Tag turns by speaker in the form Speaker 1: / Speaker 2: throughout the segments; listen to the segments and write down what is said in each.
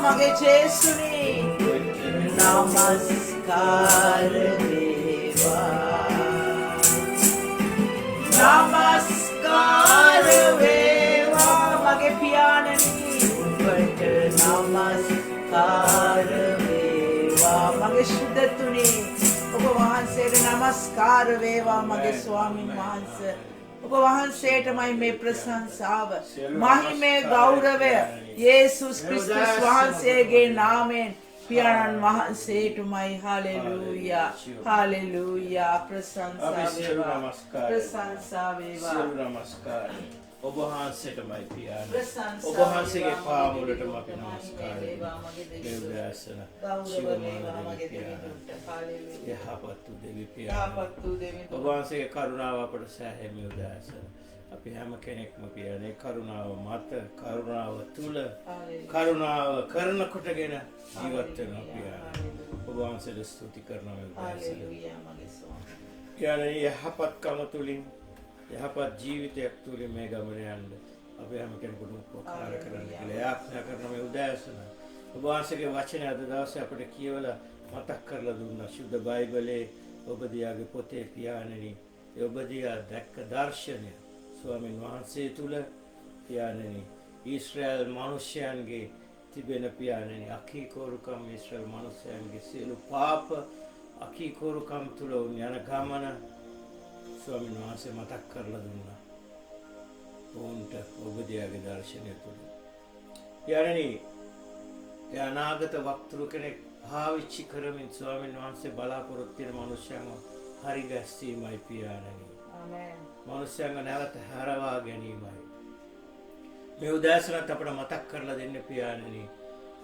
Speaker 1: මගේ ජේසුනි නමස්කාර වේවා නමස්කාර වේවා මගේ පියාණනි ඔබට නමස්කාර වේවා මගේ සුදතුනි ඔබ වහන්සේට නමස්කාර වේවා මගේ ස්වාමීන් වහන්සේ ඔබ වහන්සේටමයි මේ ප්‍රශංසාව මහිමේ ගෞරවය යේසුස් ක්‍රිස්තුස් වහන්සේගේ නාමයෙන් පියාණන් වහන්සේටමයි හලෙලූයා හලෙලූයා ප්‍රශංසා වේවා ප්‍රශංසා වේවා
Speaker 2: නමස්කාර ඔබ වහන්සේටමයි පියාණන් ඔබ වහන්සේගේ පාමුලටම අපි නමස්කාර වේවා මගේ දේවදාසන
Speaker 1: ගෞරව වේවා මගේ දෙවියන්ට හලෙලූයා
Speaker 2: යහපත් දෙවි පියාණන් ඔබ වහන්සේගේ කරුණාව අපට සෑහෙන උදාසන අපි හැම කෙනෙක්ම පියාණන් කරුණාව මත කරුණාව තුල කරුණාව කරන කොටගෙන ජීවත් වෙනවා පියාණන් ඔබ වහන්සේට ස්තුති කරනවා
Speaker 1: හලෙලූයා මගේ ස්වාමී
Speaker 2: පියාණන් යහපත්කම තුලින් යහපත් ජීවිතයක් තුලින් මේ ගමන යන්න අපි හැම කෙනෙකුටම උපකාර කරන්න කියලා යාඥා කරන මේ උදෑසන ඔබ වහන්සේගේ වචනය අද දවසේ අපිට කියවලා මතක් කරලා දුන්නා සුද්ධ බයිබලයේ ඔබ දියාගේ පොතේ පියාණනි ඔබ දියා දැක්ක දර්ශනය ස්වාමීන් වහන්සේ තුල පියාණනි ඊශ්‍රායල් මිනිසයන්ගේ තිබෙන පියාණනි අකීකෝරුකම් ඊශ්‍රායල් මිනිසයන්ගේ සියලු පාප අකීකෝරුකම් තුල යන ගමන ස්වාමීන් වහන්සේ මතක් කරලා දුන්නා. ඔවුන්ට ඔබ දියාගේ දර්ශනය තුළ. පියාණනි, අනාගත වක්තෘ කෙනෙක් භාවිච්චි කරමින් ස්වාමීන් වහන්සේ බලාපොරොත්තු වෙන මනුෂ්‍යයන්ව හරි ගැස්සීමයි පියාණනි.
Speaker 1: ආමේන්.
Speaker 2: මනුෂ්‍යයන්ව නැවත හරවා ගැනීමයි. මේ උදෑසනත් අපට මතක් කරලා දෙන්න පියාණනි.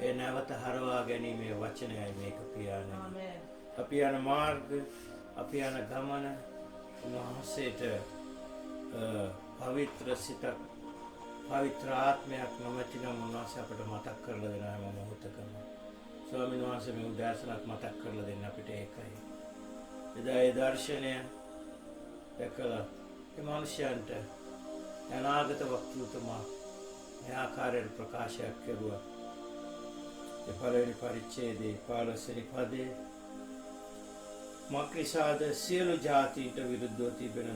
Speaker 2: ඒ නැවත හරවා ගැනීමේ වචනයයි මේක පියාණනි.
Speaker 1: ආමේන්.
Speaker 2: අපි යන මාර්ග, අපි යන ගමන උන්වහන්සේට පවිත්‍ර සිතක් පවිත්‍ර ආත්මයක් නොමැති නම් උන්වහන්සේ අපට මතක් කරලා දෙන හැම මොහොතකම ස්වාමීන් වහන්සේ මේ උදෑසනත් මතක් කරලා දෙන්න අපිට ඒකයි. එදා ඒ දර්ශනය දැකලා ඒ මනුෂ්‍යයන්ට අනාගත වක්තෘතුමා මේ ආකාරයට ප්‍රකාශයක් කෙරුවා. ඒ පළවෙනි පරිච්ඡේදයේ 15 වෙනි පදයේ මක්නිසාද සියලු ජාතීන්ට විරුද්ධව තිබෙන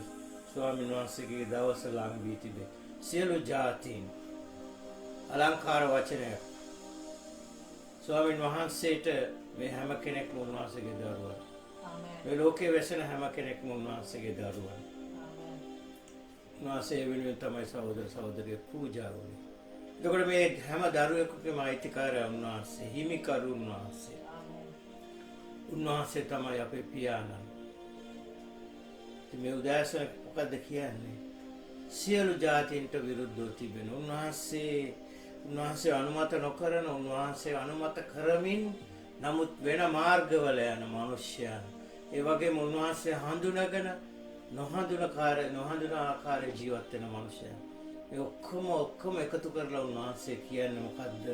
Speaker 2: ස්වාමීන් වහන්සේගේ දවස ලං වී තිබේ. සියලු ජාතීන් අලංකාර වචනය ස්වාමීන් වහන්සේට මේ හැම කෙනෙක්ම උන්වහන්සේගේ දරුවන්. මේ ලෝකයේ වැසෙන හැම කෙනෙක්ම උන්වහන්සේගේ දරුවන්. උන්වහන්සේ වෙනුවෙන් තමයි සහෝදර සහෝදරිය පූජා වුණේ. එතකොට මේ හැම දරුවෙකුගේම අයිතිකාරය උන්වහන්සේ, හිමිකරු උන්වහන්සේ. උන්වහන්සේ තමයි අපේ පියාණන්. මේ උදෑසන මොකද්ද කියන්නේ? සියලු ජාතීන්ට විරුද්ධව තිබෙන උන්වහන්සේ අනුමත නොකරන උන්වහන්සේ අනුමත කරමින් නමුත් වෙන මාර්ගවල යන මිනිසයන් ඒ වගේම උන්වහන්සේ හඳුනගෙන නොහඳුන ආකාරයේ ජීවත් වෙන මිනිසයන් මේ ඔක්කොම එකතු කරලා උන්වහන්සේ කියන්නේ මොකද්ද?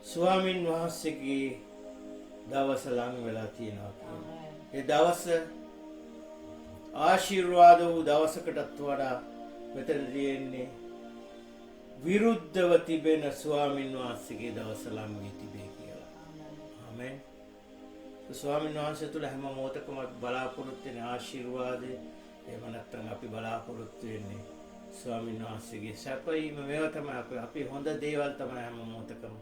Speaker 2: ස්වාමින් වහන්සේගේ දවස ලං වෙලා තියෙනවා. ඒ දවස ආශිර්වාද වූ දවසකටත් වඩා මෙතන තියෙන්නේ විරුද්ධව තිබෙන ස්වාමීන් වහන්සේගේ දවස ලං වී තිබේ කියලා. ආමෙන්. ස්වාමීන් වහන්සේ තුළ හැම මොහොතකම බලාපොරොත්තු වෙන ආශිර්වාදේ එහෙම නැත්නම් අපි බලාපොරොත්තු වෙන්නේ ස්වාමීන් වහන්සේගේ සැපයීම මේවා තමයි අපි හොඳ දේවල් තමයි හැම මොහොතකම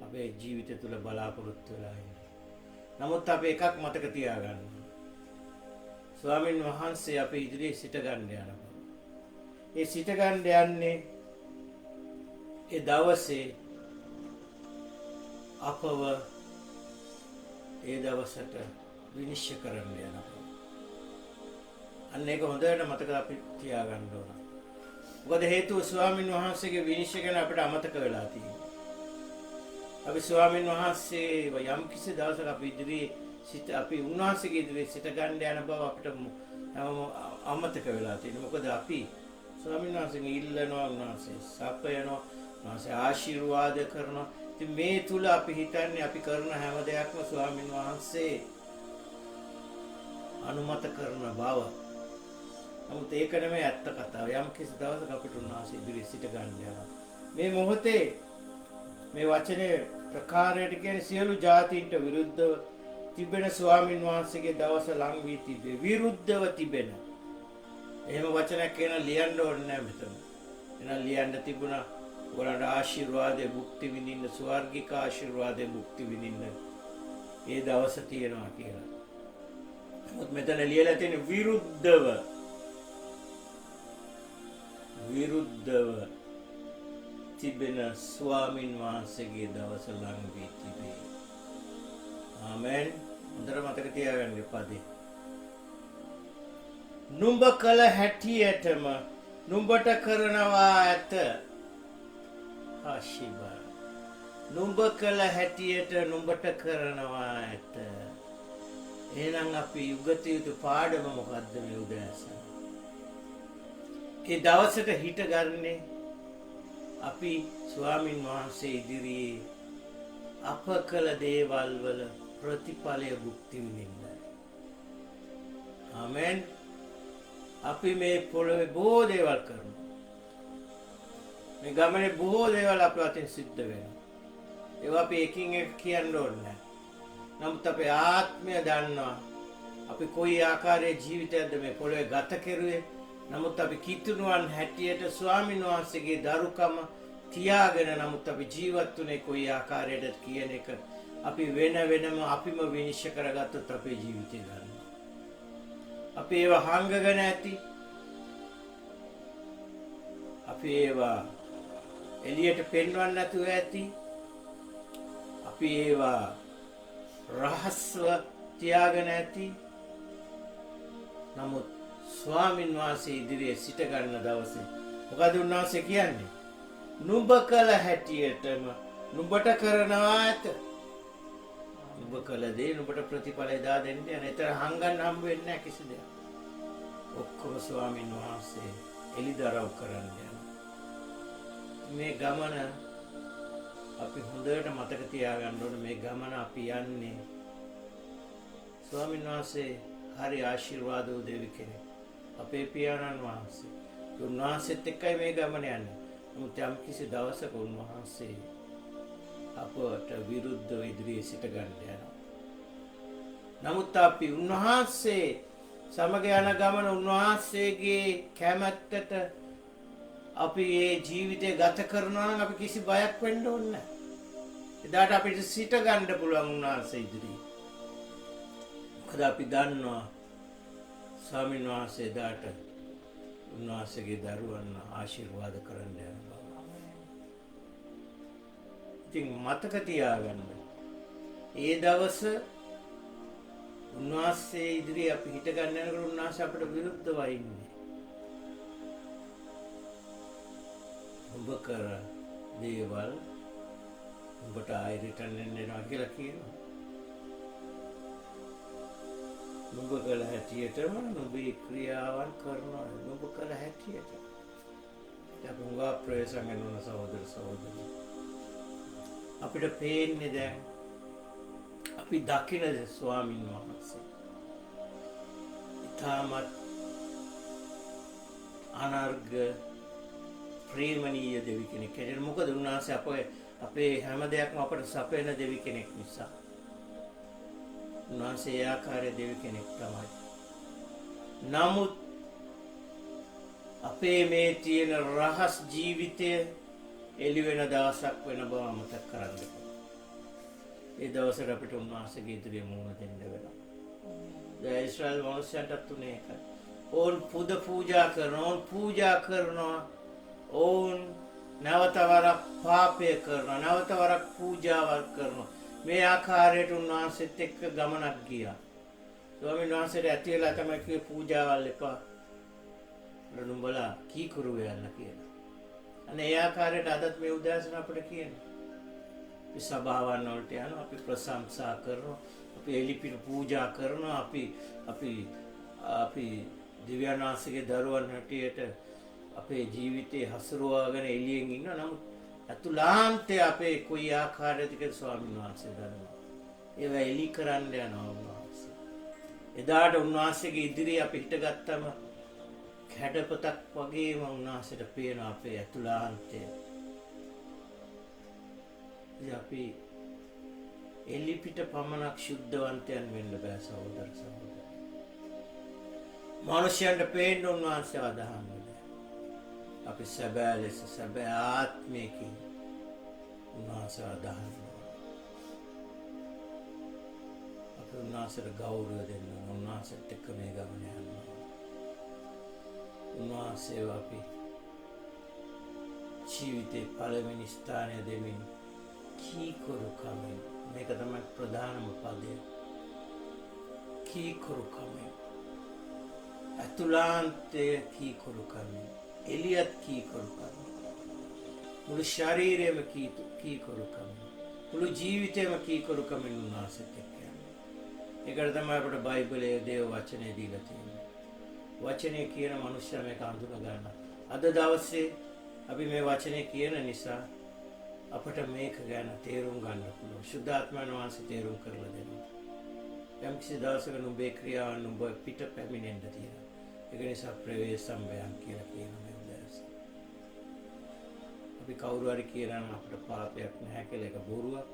Speaker 2: අපේ ජීවිතය තුළ බලාපොරොත්තු වෙලා ඉන්නේ. නමුත් අපි එකක් මතක තියාගන්න. ස්වාමීන් වහන්සේ අපේ ඉදිරියේ සිට ගන්න යනවා. ඒ සිට ගන්න යන්නේ ඒ දවසේ අපව ඒ දවසට විනිශ්චය කරන්න යනවා. අන්න ඒක හොඳට මතක අපි තියාගන්න ඕන. මොකද හේතුව ස්වාමීන් වහන්සේගේ විනිශ්චය ගැන අපිට අමතක වෙලා තියෙනවා. අපි ස්වාමීන් වහන්සේ යම් කිසි දවසක අපි ඉදිරියේ අපි උන්වහන්සේගේ ඉදිරියේ සිට ගන්න යන බව අපිට අමතක වෙලා තියෙනවා. මොකද අපි ස්වාමීන් වහන්සේගෙන් ඉල්ලනවා, උන්වහන්සේ සපයනවා, උන්වහන්සේ ආශිර්වාද කරනවා. ඉතින් මේ තුල අපි හිතන්නේ අපි කරන හැම දෙයක්ම ස්වාමීන් වහන්සේ අනුමත කරන බව. නමුත් ඒක නෙමෙයි ඇත්ත කතාව. යම් කිසි දවසක අපිට උන්වහන්සේ ඉදිරියේ සිට ගන්න යනවා. මේ මොහොතේ මේ වචනේ ප්‍රකාරයට කියන්නේ සියලු ජාතීන්ට විරුද්ධව තිබෙන ස්වාමින් වහන්සේගේ දවස ලං වී තිබේ. විරුද්ධව තිබෙන. එහෙම වචනයක් කියන ලියන්න ඕනේ නැහැ මෙතන. එහෙනම් ලියන්න තිබුණා ඔයාලට ආශිර්වාදයේ භුක්ති විඳින්න, ස්වර්ගික ආශිර්වාදයේ භුක්ති විඳින්න ඒ දවස තියෙනවා කියලා. නමුත් මෙතන ලියලා තියෙන විරුද්ධව තිබෙන ස්වාමින් වහන්සේගේ දවස ලං වී තිබේ. ආමෙන්. හොඳට මතක තියාගන්න එපාදී. නුඹ කල හැටියටම නුඹට කරනවා ඇත. ආශිර්වාද. නුඹ කල හැටියට නුඹට කරනවා ඇත. එහෙනම් අපි උගත යුතු පාඩම මොකද්ද මේ උදෑසන? ඒ දවසට හිත ගන්නේ අපි ස්වාමින් වහන්සේ ඉදිරියේ අප කළ දේවල් වල ප්‍රතිඵලය භුක්ති විඳින්න. ආමෙන්. අපි මේ පොළොවේ බොහෝ දේවල් කරනවා. මේ ගමනේ බොහෝ දේවල් අප අතින් සිද්ධ වෙනවා. ඒවා අපි එකින් එක කියන්න ඕනේ නැහැ. නමුත් අපේ ආත්මය දන්නවා අපි කොයි ආකාරයේ ජීවිතයක්ද මේ පොළොවේ ගත කෙරුවේ. නමුත් අපි කිතුණුවන් හැටියට ස්වාමීන් වහන්සේගේ දරුකම තියාගෙන නමුත් අපි ජීවත් වුණේ කොයි ආකාරයකටද කියන එක අපි වෙනම අපිම විනිශ්චය කරගත්තොත් අපේ ජීවිතය ගන්නවා. අපි ඒවා හංගගෙන ඇති. අපි ඒවා එළියට පෙන්වන්න නැතුව ඇති. අපි ඒවා රහස්ව තියාගෙන ඇති. නමුත් ස්වාමින් වහන්සේ ඉදිරියේ සිට ගන්න දවසේ මොකද උන්වහන්සේ කියන්නේ? නුඹ කල හැටියටම නුඹට කරනවා ඇත. නුඹ කල දේ නුඹට ප්‍රතිඵල එදා දෙන්නේ. අනේතර හංගන්න හම්බ වෙන්නේ නැහැ කිසි දෙයක්. ඔක්කොම ස්වාමින් වහන්සේ එලිදරව් කරන්නේ. මේ ගමන අපි හොඳට මතක තියාගන්න ඕනේ. මේ ගමන අපි යන්නේ ස්වාමීන් වහන්සේ හරි ආශිර්වාද වූ දෙවි කෙනෙක්. අපේ පියාණන් වහන්සේ. උන්වහන්සේත් එක්කයි මේ ගමන යන්නේ. නමුත් යම් කිසි දවසක උන්වහන්සේ අපට විරුද්ධව ඉදිරියේ සිට ගන්න යනවා. නමුත් අපි උන්වහන්සේ සමග යන ගමන උන්වහන්සේගේ කැමැත්තට අපි මේ ජීවිතය ගත කරනවා නම් අපි කිසි බයක් වෙන්න ඕනේ නැහැ. එදාට අපිට සිට ගන්න පුළුවන් උන්වහන්සේ ඉදිරියේ. මොකද අපි දන්නවා ස්වාමීන් වහන්සේ එදාට උන්වහන්සේගේ දරුවන් ආශිර්වාද කරන්න යනවා. ඉතින් මතක තියාගන්න. ඒ දවස උන්වහන්සේ ඉදිරියේ අපි හිට ගන්න යනකොට උන්වහන්සේ අපට විරුද්ධව ඉන්නේ. ඔබ කර දේවල් ඔබට ආයෙ රිටර්න් එනවා කියලා කියනවා. නුඹ කළ හැටියටම නුඹේ ක්‍රියාවන් කරනවා. නුඹ කළ හැටියට. ඒක උංගා ප්‍රේසංගන වන සහෝදර සහෝදරි. අපිට පේන්නේ දැන් අපි දකින ස්වාමීන් වහන්සේ. ඊටමත් අනර්ග ප්‍රේමණීය දෙවි කෙනෙක්. ඒක මොකද උන්වහන්සේ අපේ හැම දෙයක්ම අපට සපයන දෙවි කෙනෙක් නිසා. උන්වහන්සේ ආකාරයේ දෙවි කෙනෙක් තමයි. නමුත් අපේ මේ තියෙන රහස් ජීවිතය එළි වෙන දවසක් වෙන බව මතක් කරගන්න. ඒ දවසට අපිට උන්වහන්සේගේ ඉදිරියේ මුහුණ දෙන්න වෙනවා. දැන් ඊශ්‍රායල් වංශයන්ටත් උනේ ඒකයි. ඕන් පුද පූජා කරනවා. ඕන් නැවත වරක් පාපය කරනවා. නැවත වරක් පූජාවක් කරනවා. මේ ආකාරයට උන්වහන්සේත් එක්ක ගමනක් ගියා. ස්වාමීන් වහන්සේට ඇති වෙලා තමයි කිව්වේ පූජාවල් එපා. නුඹලා කීකරු වෙන්න කියලා. අනේ ඒ ආකාරයට අදත් මේ උදෑසන අපිට කියන්නේ. අපි සභාවන් වලට යනවා, අපි ප්‍රශංසා කරනවා, අපි එලිපිට පූජා කරනවා, අපි දිව්‍යනාථගේ දරුවන් හැටියට අපේ ජීවිතේ හසුරුවාගෙන එළියෙන් ඉන්නවා. නමුත් අතුලාන්තේ අපේ කොයි ආකාරයකද ස්වාමීන් වහන්සේ දන්නවා. ඒවා එලි කරන්න යනවා උන්වහන්සේ. එදාට උන්වහන්සේගේ ඉදිරියේ අපි හිටගත්තම කැඩපතක් වගේම උන්වහන්සේට පේන අපේ අතුලාන්තය. අපි එලිපිට පමණක් ශුද්ධවන්තයන් වෙන්න බෑ සහෝදර සහෝදරි. මනුෂ්‍යයන්ට පේන්න උන්වහන්සේ අදහන්න බෑ. අපි සැබෑ ලෙස සැබෑ ආත්මයකින් උන්වහන්සේ අදහන්න ඕන. අපි උන්වහන්සේට ගෞරව දෙන්න ඕන. උන්වහන්සේත් එක්ක මේ ගමන යන්න ඕන. උන්වහන්සේව අපි ජීවිතේ පළවෙනි ස්ථානය දෙමින් කීකරුකමින්, මේක තමයි ප්‍රධානම පදය. කීකරුකමින්, අතුලාන්තයේ කීකරුකමින්, එළියත් කීකරුකමින්, මුළු ශරීරයම කීකරුකමින්, මුළු ජීවිතයම කීකරුකමින් උන්වහන්සේත් එක්ක යනවා. ඒකට තමයි අපට බයිබලයේ දේව වචනේ දීලා තියෙන්නේ. වචනේ කියන මනුෂ්‍යයා මේක අඳුන ගන්න. අද දවසේ අපි මේ වචනේ කියන නිසා අපට මේක ගැන තේරුම් ගන්න පුළුවන්. ශුද්ධාත්මයන් වහන්සේ තේරුම් කරලා දෙනවා. යම් කිසි දවසක නුඹේ ක්‍රියාවන් නුඹ පිට පැමිණෙන්න තියෙනවා. ඒක නිසා ප්‍රවේශම්බයන් කියලා කියන මේ උදෑස. අපි කවුරු හරි කියනවා අපිට පාපයක් නැහැ කියලා, ඒක බොරුවක්.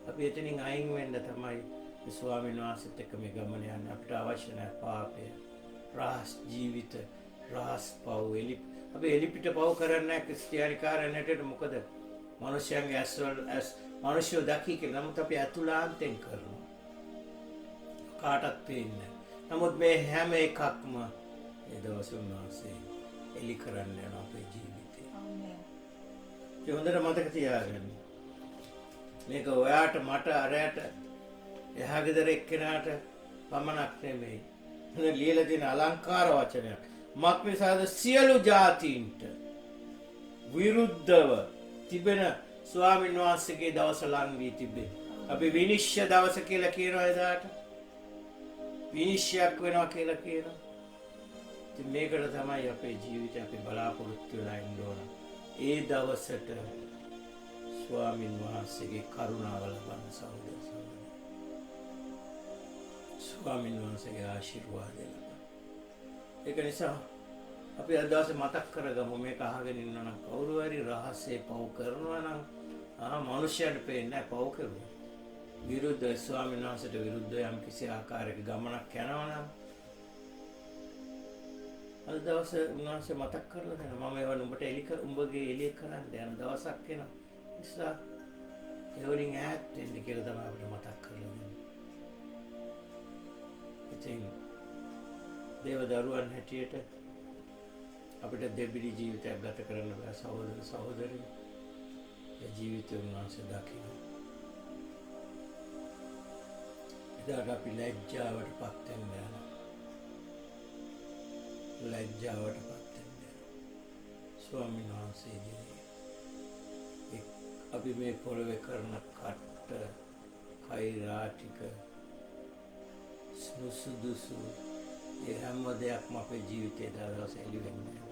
Speaker 2: අපි එතනින් අයින් වෙන්න තමයි ස්වාමීන් වහන්සේත් එක්ක මේ ගමන යන්නේ. අපිට අවශ්‍ය නැහැ පාපය, රාස් ජීවිත, රාස් පව් අපි එලිපිට පව් කරන්නේ නැහැ ක්‍රිස්තියානිකාරයන් හැටියට. මොකද මනුෂ්‍යයන්ගේ ඇස් මනුෂ්‍යෝ දකි කියලා. නමුත් අපි අතුලාන්තෙන් කරනවා. කාටත් පේන්නේ. නමුත් මේ හැම එකක්ම ඒ දවසේ උන්වහන්සේ එලි කරන්න යන අපේ ජීවිතේ. ඒ හොඳට මතක තියාගන්න. මේක ඔයාට, මට, අරයට, එහා ගෙදර එක්කෙනාට පමණක් නෙමෙයි. මේ ලියලා තියෙන අලංකාර වචනයක්. මක්නිසාද සියලු ජාතීන්ට විරුද්ධව තිබෙන ස්වාමීන් වහන්සේගේ දවස ලං වී තිබේ. අපි විනිශ්චය දවස කියලා කියනවා එදාට. විනිශ්චයක් වෙනවා කියලා කියනවා. ඉතින් මේකට තමයි අපේ ජීවිතය අපි බලාපොරොත්තු වෙලා ඉන්න ඕන. ඒ දවසට ස්වාමීන් වහන්සේගේ කරුණාව ලබන්න සහෝදර සහෝදරි. ස්වාමීන් වහන්සේගේ ආශිර්වාදය ලබන්න. ඒක නිසා අපි අද දවසේ මතක් කරගමු මේක අහගෙන ඉන්නවා නම් කවුරු හරි රහස්‍ය පව් කරනවා නම් මනුෂ්‍යයන්ට පේන්නේ නැහැ පව් කරුවා. විරුද්ධ ස්වාමීන් වහන්සේට විරුද්ධ යම් කිසි ආකාරයක ගමනක් යනවා නම් අද දවසේ උන්වහන්සේ මතක් කරලා දෙනවා මම ඒවා උඹට උඹගේ එළිය කරන්න යන දවසක් එනවා. නිසා ඒ වලින් ඈත් වෙන්න කියලා තමයි අපිට මතක් කරලා දෙන්නේ. ඉතින් දේව දරුවන් හැටියට අපිට දෙබිඩි ජීවිතයක් ගත කරන්න බෑ සහෝදර සහෝදරි. ඒ ජීවිතය උන්වහන්සේ දකින්න. එදාට අපි ලැජ්ජාවට පත් වෙන්න යනවා. ලැජ්ජාවට පත් වෙන්න යනවා. ස්වාමීන් වහන්සේගේ අපි මේ පොළවේ කරන කට්ට, කෛරාටික, සුසුදුසු ඒ හැම දෙයක්ම අපේ ජීවිතේ දවස් එළි වෙන්නේ.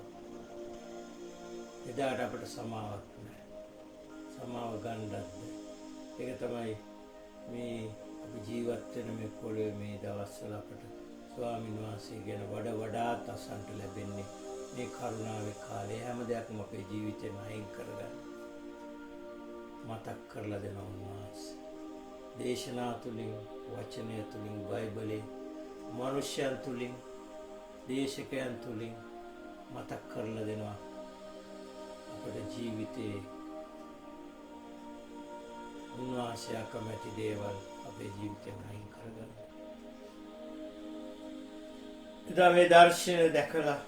Speaker 2: එදාට අපට සමාවක් නැහැ. සමාව ගන්නත් ඒක තමයි මේ අපි ජීවත් වෙන මේ පොළවේ මේ දවස්වල අපට ස්වාමීන් වහන්සේ ගැන වඩාත් අසන්නට ලැබෙන්නේ මේ කරුණාවේ කාලේ. හැම දෙයක්ම අපේ ජීවිතේම අයින් කරගන්න මතක් කරලා දෙනවා උන්වහන්සේ. දේශනා තුලින්, වචනය තුලින්, බයිබලේ මනුෂ්‍යයන් තුලින්, දේශකයන් තුලින් මතක් කරලා දෙනවා අපේ ජීවිතේ උන්වහන්සේ අකමැති දේවල් අපේ ජීවිතෙන් අයින් කරගන්න. ඉතින් මේ දර්ශනය දැකලා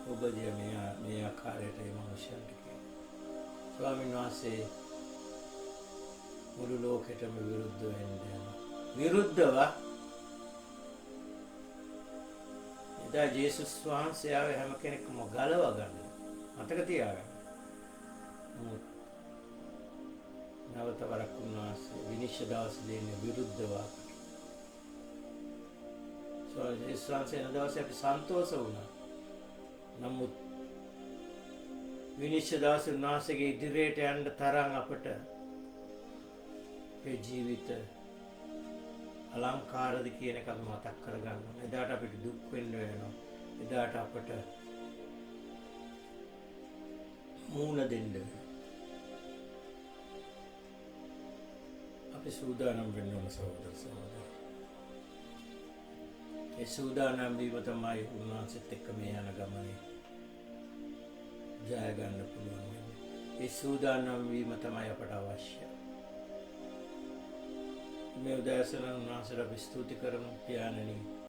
Speaker 2: ඔබ මේ ආකාරයට මේ මනුෂ්‍යයන්ට ස්වාමීන් වහන්සේ මුළු ලෝකෙටම විරුද්ධ වෙන්න යනවා. විරුද්ධව එදා ජේසුස් වහන්සේ ආවේ හැම කෙනෙක්ම ගලව ගන්න. මතක තියාගන්න. නැවත වරක් උන්වහන්සේ විනිශ්චය දවස් දෙන්නේ විරුද්ධව. ජේසුස් වහන්සේ දවසේ අපි සන්තෝෂ වුණා. නමුත් විනිශ්චය දවසේ උන්වහන්සේගේ ඉදිරියට යන්න තරම් අපට ඒ ජීවිත අලංකාරද කියන එක මතක් කරගන්න. එදාට අපිට දුක් වෙන්න වෙනවා. එදාට අපට මූණ දෙන්න වෙනවා. අපි සූදානම් වෙන්න ඕන සහෝදර සහෝදරයෝ. ඒ සූදානම් වීම තමයි උන්වහන්සේත් එක්ක මේ යන ගමනේ ජය ගන්න පුළුවන් වෙන්නේ. ඒ සූදානම් වීම තමයි අපට අවශ්‍ය. මේ උදෑසන උන්වහන්සේට අපි ස්තුති කරමු පියාණනි.